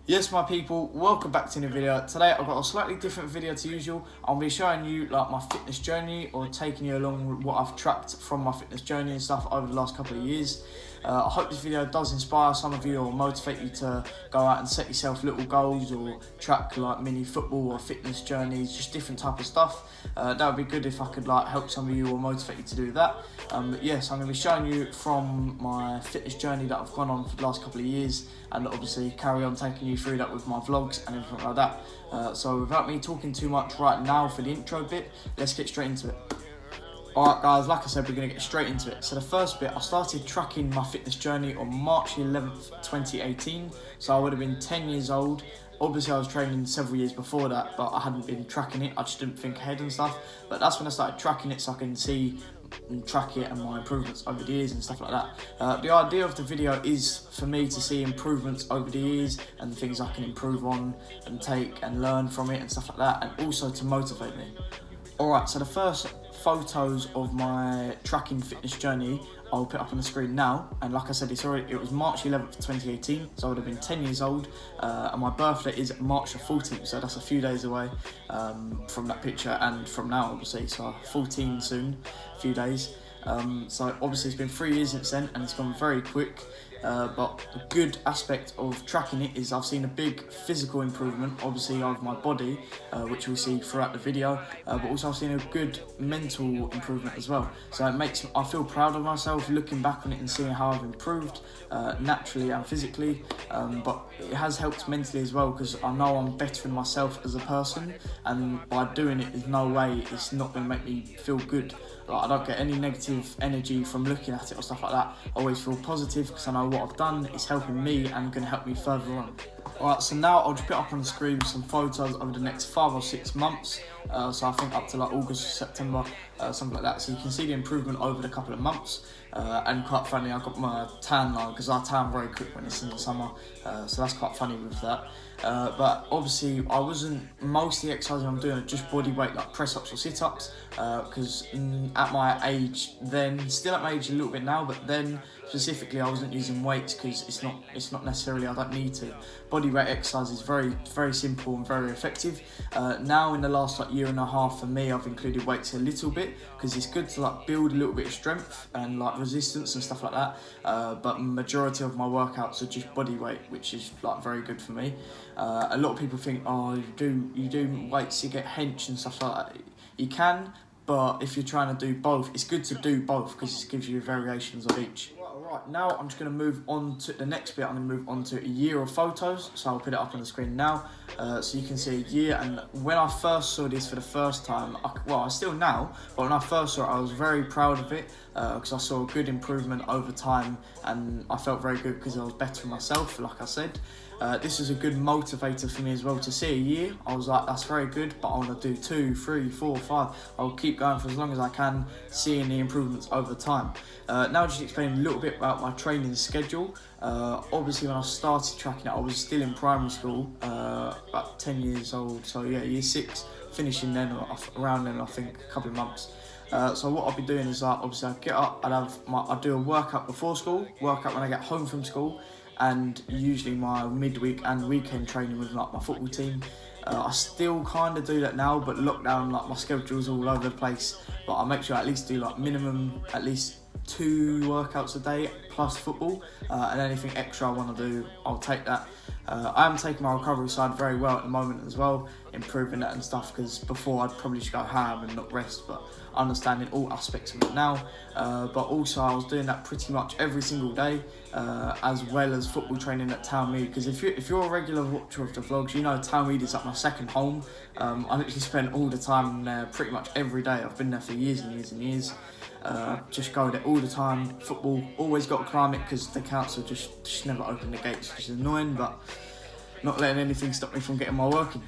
Yes, my people, welcome back to a new video. Today I've got a slightly different video to usual. I'll be showing you like my fitness journey or taking you along with what I've tracked from my fitness journey and stuff over the last couple of years. I hope this video does inspire some of you or motivate you to go out and set yourself little goals or track like mini football or fitness journeys, just different type of stuff. That would be good if I could like help some of you or motivate you to do that. But yes, I'm going to be showing you from my fitness journey that I've gone on for the last couple of years, and obviously carry on taking you through that with my vlogs and everything like that. So without me talking too much right now for the intro bit, let's get straight into it. Alright guys, like I said, we're going to get straight into it. So the first bit, I started tracking my fitness journey on March 11th, 2018. So I would have been 10 years old. Obviously I was training several years before that, but I hadn't been tracking it. I just didn't think ahead and stuff. But that's when I started tracking it so I can see and track it and my improvements over the years and stuff like that. The idea of the video is for me to see improvements over the years and the things I can improve on and take and learn from it and stuff like that, and also to motivate me. Alright, so the first photos of my tracking fitness journey I'll put up on the screen now, and like I said, it was March 11th 2018, so I would have been 10 years old, and my birthday is March the 14th, so that's a few days away from that picture and from now obviously, so 14 soon, a few days. So obviously it's been 3 years since then and it's gone very quick. But the good aspect of tracking it is I've seen a big physical improvement, obviously, of my body, which we'll see throughout the video, but also I've seen a good mental improvement as well. So I feel proud of myself looking back on it and seeing how I've improved naturally and physically, but it has helped mentally as well, because I know I'm bettering myself as a person, and by doing it, there's no way it's not going to make me feel good. Like, I don't get any negative energy from looking at it or stuff like that. I always feel positive because I know what I've done is helping me and going to help me further on. Alright, so now I'll just put up on the screen some photos over the next 5 or 6 months. So I think up to like August or September, something like that. So you can see the improvement over the couple of months. And quite funny, I got my tan line because I tan very quick when it's in the summer. So that's quite funny with that. But obviously I wasn't mostly exercising, I'm doing just body weight like press ups or sit ups, because at my age then, still at my age a little bit now, but then specifically I wasn't using weights because it's not necessarily, I don't need to. Body weight exercise is very simple and very effective. Now in the last like year and a half for me, I've included weights a little bit because it's good to like build a little bit of strength and like resistance and stuff like that. But majority of my workouts are just body weight, which is like very good for me. A lot of people think, oh, you do weights, you get hench and stuff like that. You can, but if you're trying to do both, it's good to do both because it gives you variations of each. Right, now I'm just going to move on to the next bit. I'm going to move on to a year of photos, so I'll put it up on the screen now, so you can see a year. And when I first saw this for the first time, I still now, but when I first saw it, I was very proud of it because I saw a good improvement over time, and I felt very good because I was bettering myself, like I said. This is a good motivator for me as well to see a year. I was like, that's very good, but I want to do 2, 3, 4, 5. I'll keep going for as long as I can, seeing the improvements over time. Now just explain a little bit about my training schedule. Obviously when I started tracking it, I was still in primary school, about 10 years old, so yeah, year 6, finishing then, or around then, I think, a couple of months. So what I'll be doing is obviously I get up, I do a workout before school, workout when I get home from school, and usually my midweek and weekend training with like my football team. I still kind of do that now, but lockdown, like my schedule's all over the place, but I make sure I at least do like minimum at least 2 workouts a day plus football, and anything extra I want to do, I'll take that. I am taking my recovery side very well at the moment as well, improving that and stuff, because before I'd probably just go ham and not rest, but understanding all aspects of it now. But also I was doing that pretty much every single day, as well as football training at Town Mead, because if you're a regular watcher of the vlogs, you know Town Mead is like my second home. I literally spend all the time there pretty much every day. I've been there for years and years and years. Just go there all the time. Football, always got to climb it because the council just never open the gates, which is annoying, but not letting anything stop me from getting my work in.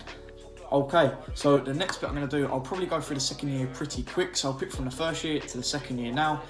Okay, so the next bit I'm going to do, I'll probably go through the second year pretty quick, so I'll pick from the first year to the second year now.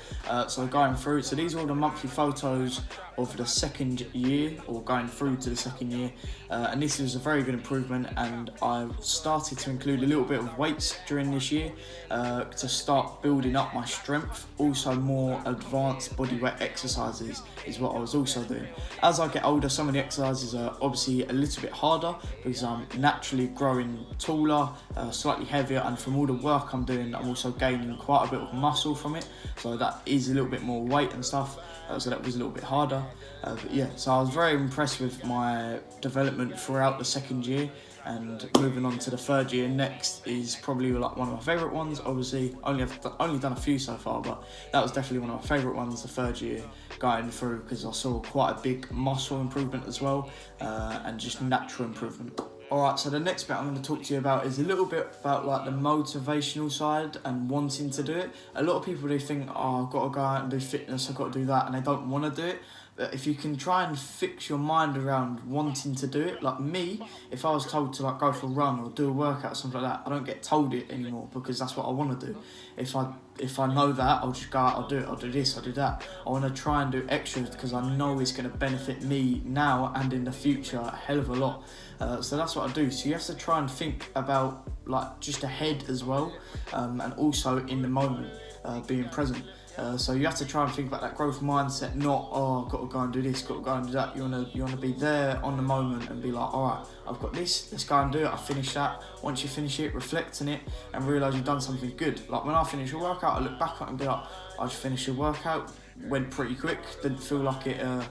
So going through, so these are all the monthly photos of the second year, or going through to the second year, and this is a very good improvement, and I started to include a little bit of weights during this year to start building up my strength. Also more advanced bodyweight exercises is what I was also doing. As I get older, some of the exercises are obviously a little bit harder because I'm naturally growing taller, slightly heavier, and from all the work I'm doing, I'm also gaining quite a bit of muscle from it, so that is a little bit more weight and stuff, so that was a little bit harder. But yeah, so I was very impressed with my development throughout the second year, and moving on to the third year next is probably like one of my favourite ones. Obviously, I've only done a few so far, but that was definitely one of my favourite ones, the third year going through, because I saw quite a big muscle improvement as well, and just natural improvement. Alright, so the next bit I'm going to talk to you about is a little bit about like the motivational side and wanting to do it. A lot of people, they think, oh, I've got to go out and do fitness, I've got to do that, and they don't want to do it. But if you can try and fix your mind around wanting to do it, like me, if I was told to like go for a run or do a workout or something like that, I don't get told it anymore because that's what I want to do. If I know that, I'll just go out, I'll do it, I'll do this, I'll do that. I want to try and do extras because I know it's going to benefit me now and in the future a hell of a lot. So that's what I do. So you have to try and think about like just ahead as well, and also in the moment, being present. So you have to try and think about that growth mindset, not, oh, I've got to go and do this, got to go and do that. You wanna be there on the moment and be like, all right, I've got this, let's go and do it. I finished that. Once you finish it, reflect on it and realise you've done something good. Like when I finish a workout, I look back on it and be like, I just finished a workout, went pretty quick, didn't feel like it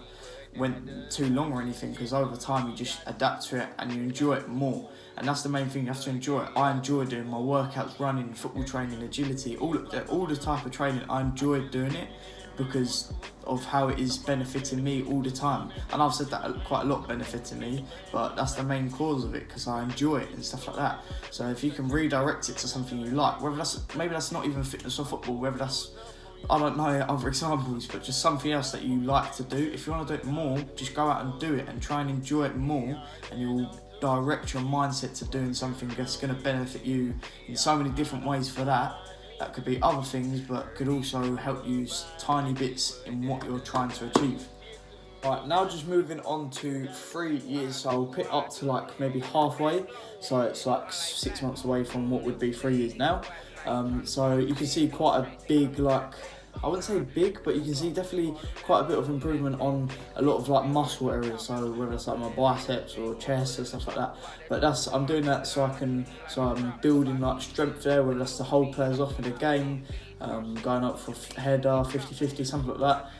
went too long or anything, because over time you just adapt to it and you enjoy it more. And that's the main thing, you have to enjoy it. I enjoy doing my workouts, running, football training, agility, all the type of training. I enjoy doing it because of how it is benefiting me all the time. And I've said that quite a lot, benefiting me, but that's the main cause of it, because I enjoy it and stuff like that. So if you can redirect it to something you like, whether maybe that's not even fitness or football, whether that's, I don't know other examples, but just something else that you like to do. If you want to do it more, just go out and do it and try and enjoy it more, and you'll direct your mindset to doing something that's going to benefit you in so many different ways for that. That could be other things, but could also help you tiny bits in what you're trying to achieve. Right, now just moving on to 3 years, so I'll pick up to like maybe halfway, so it's like 6 months away from what would be 3 years now. So you can see quite a big, like, I wouldn't say big, but you can see definitely quite a bit of improvement on a lot of like muscle areas, so whether it's like my biceps or chest or stuff like that. But I'm doing that so I'm building like strength there, whether that's to hold players off in the game, going up for header, 50-50, something like that.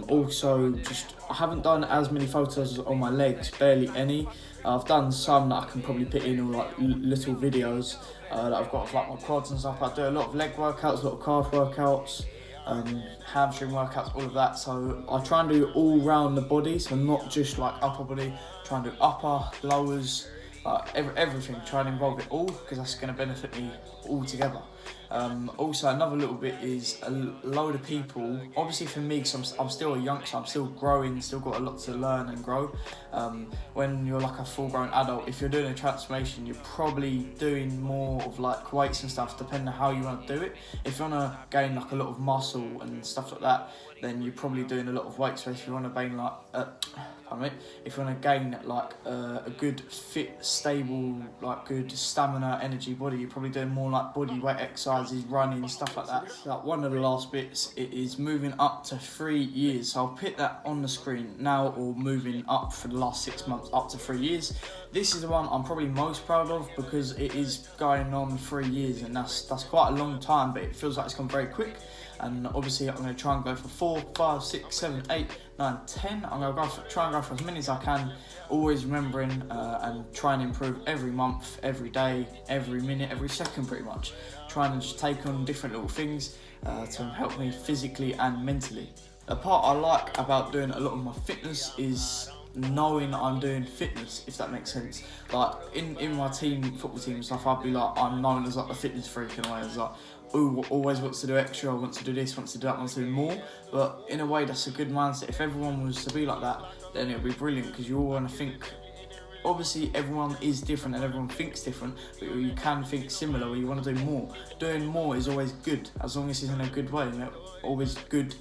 Also, just I haven't done as many photos on my legs, barely any. I've done some that I can probably put in, or like little videos that I've got of like my quads and stuff. I do a lot of leg workouts, a lot of calf workouts, hamstring workouts, all of that. So I try and do all round the body, so not just like upper body, try and do upper, lowers, everything, try and involve it all, because that's going to benefit me all together. Also, another little bit is a load of people, obviously for me, because I'm still a youngster, I'm still growing, still got a lot to learn and grow. When you're like a full-grown adult, if you're doing a transformation, you're probably doing more of like weights and stuff, depending on how you want to do it. If you want to gain like a lot of muscle and stuff like that, then you're probably doing a lot of weights. So if you want to gain like, if you want to gain like a good, fit, stable, like good stamina, energy body, you're probably doing more like body weight exercises, running, stuff like that. So like one of the last bits, it is moving up to 3 years. So I'll put that on the screen now, or moving up for the last 6 months up to 3 years. This is the one I'm probably most proud of, because it is going on 3 years, and that's quite a long time, but it feels like it's gone very quick. And obviously I'm going to try and go for 4, 5, 6, 7, 8, 9, 10. I'm going to try and go for as many as I can, always remembering and try and improve every month, every day, every minute, every second pretty much. Trying to just take on different little things to help me physically and mentally. The part I like about doing a lot of my fitness is knowing I'm doing fitness, if that makes sense. Like in my team, football team and stuff, I'd be like, I'm known as like the fitness freak in a way. It's like, ooh, always wants to do extra, wants to do this, wants to do that, wants to do more. But in a way, that's a good mindset. If everyone was to be like that, then it would be brilliant, because you all want to think obviously everyone is different and everyone thinks different, but you can think similar, or you want to do more. Doing more is always good, as long as it's in a good way, you know, always good,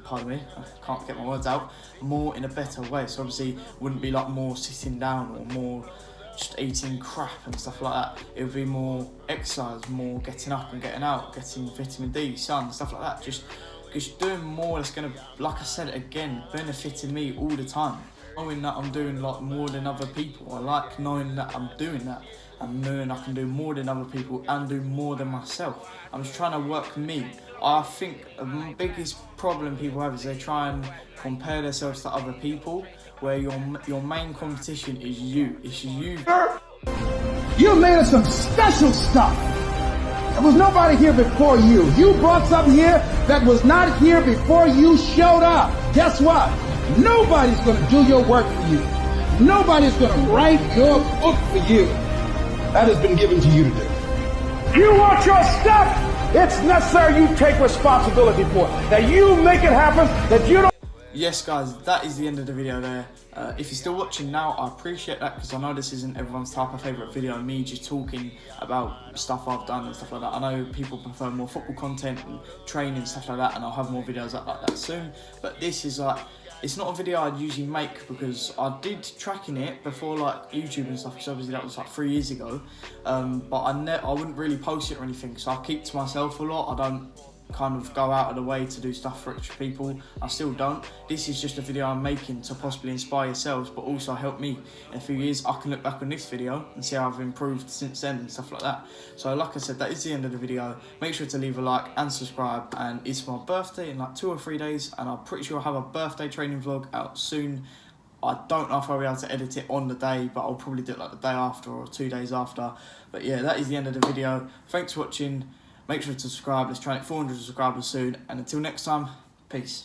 pardon me, I can't get my words out, more in a better way. So obviously wouldn't be like more sitting down or more just eating crap and stuff like that. It would be more exercise, more getting up and getting out, getting vitamin D, sun, stuff like that. Just doing more that's gonna, like I said again, benefiting me all the time. Knowing that I'm doing like more than other people. I like knowing that I'm doing that and knowing I can do more than other people and do more than myself. I'm just trying to work me. I think the biggest problem people have is they try and compare themselves to other people, where your main competition is you. It's you. You made us some special stuff. There was nobody here before you. You brought something here that was not here before you showed up. Guess what? Nobody's going to do your work for you. Nobody's going to write your book for you. That has been given to you to do. You want your stuff? It's necessary you take responsibility for it. That you make it happen, that you don't... Yes guys, that is the end of the video there. If you're still watching now, I appreciate that, because I know this isn't everyone's type of favourite video, me just talking about stuff I've done and stuff like that. I know people prefer more football content and training and stuff like that, and I'll have more videos like that soon. But this is like, it's not a video I'd usually make, because I did tracking it before like YouTube and stuff, because obviously that was like 3 years ago. But I wouldn't really post it or anything, so I keep to myself a lot. I don't kind of go out of the way to do stuff for extra people. I still don't. This is just a video I'm making to possibly inspire yourselves, but also help me. In a few years I can look back on this video and see how I've improved since then and stuff like that. So like I said, that is the end of the video. Make sure to leave a like and subscribe, and it's my birthday in like 2 or 3 days, and I'm pretty sure I'll have a birthday training vlog out soon. I don't know if I'll be able to edit it on the day, but I'll probably do it like the day after or 2 days after. But yeah, that is the end of the video. Thanks for watching. Make sure to subscribe. Let's try and hit 400 subscribers soon. And until next time, peace.